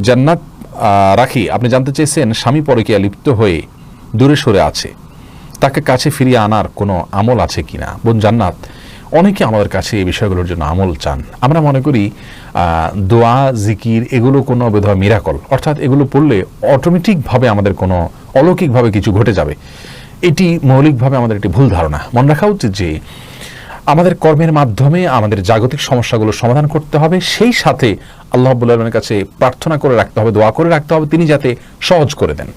জান্নাত রাখি, আপনি জানতে চেয়েছেন স্বামী পরকীয়া লিপ্ত হয়ে দূরে সরে আছে, তাকে কাছে ফিরিয়ে আনার কোনো আমল আছে কিনা। বোন জান্নাত, অনেকে আমাদের কাছে এই বিষয়গুলোর জন্য আমল চান। আমরা মনে করি দোয়া জিকির এগুলো কোনো বোধহয় মিরাকল, অর্থাৎ এগুলো পড়লে অটোমেটিকভাবে আমাদের কোনো অলৌকিকভাবে কিছু ঘটে যাবে। এটি মৌলিকভাবে আমাদের একটি ভুল ধারণা। মনে রাখা উচিত যে আমাদের কর্মের মাধ্যমে আমাদের জাগতিক সমস্যাগুলো সমাধান করতে হবে, সেই সাথে আল্লাহ রাব্বুল আলামিনের কাছে প্রার্থনা করে রাখতে হবে, দোয়া করে রাখতে হবে তিনি যাতে সহজ করে দেন।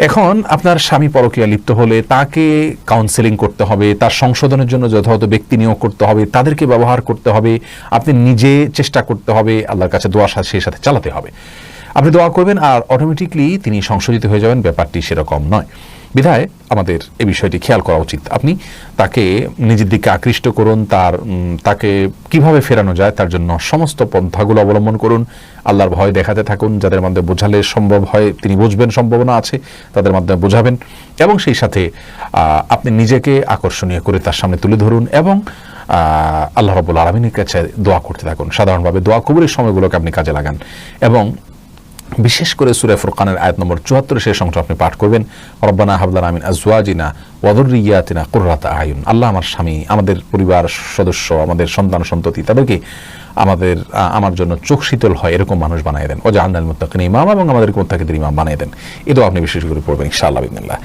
এখন আপনার স্বামী পরকীয়া লিপ্ত হলে তাকে কাউন্সেলিং করতে হবে, তার সংশোধনের জন্য যথাযথ ব্যক্তি নিয়োগ করতে হবে, তাদেরকে ব্যবহার করতে হবে, আপনি নিজে চেষ্টা করতে হবে, আল্লাহর কাছে দোয়া সেই সাথে চালাতে হবে। আপনি দোয়া করবেন আর অটোমেটিকলি তিনি সংশোধিত হয়ে যাবেন, ব্যাপারটি সেরকম নয়। বিধায় আমাদের এই বিষয়টি খেয়াল করা উচিত। আপনি তাকে নিজের দিকে আকৃষ্ট করুন, তাকে কিভাবে ফেরানো যায় তার জন্য সমস্ত পন্থাগুলো অবলম্বন করুন, আল্লাহর ভয় দেখাতে থাকুন, যাদের মাধ্যমে বোঝালে সম্ভব হয় তিনি বুঝবেন, সম্ভাবনা আছে তাদের মাধ্যমে বোঝাবেন, এবং সেই সাথে আপনি নিজেকে আকর্ষণীয় করে তার সামনে তুলে ধরুন এবং আল্লাহ রাব্বুল আলামিনের কাছে দোয়া করতে থাকুন। সাধারণভাবে দোয়া কবুলের সময়গুলোকে আপনি কাজে লাগান এবং বিশেষ করে সূরা ফুরকানের আয়াত নম্বর ৭৪ শেষ অংশ আপনি পাঠ করবেন, রব্বানা হাব লানা মিন আজওয়াজিনা ওয়া যুররিয়াতিনা কুররাতা আয়ুন। আল্লাহ আমার স্বামী, আমাদের পরিবার সদস্য, আমাদের সন্তান সন্ততি তাদেরকে আমার জন্য চোখ শীতল হয় এরকম মানুষ বানিয়ে দেন। ওয়াজআলনাল মুত্তাকিনা ইমামা, এবং আমাদেরকে মুত্তাকিদের ইমাম বানিয়ে দেন। এটাও আপনি বিশেষ করে পড়বেন ইনশাআল্লাহ বিসমিল্লাহ।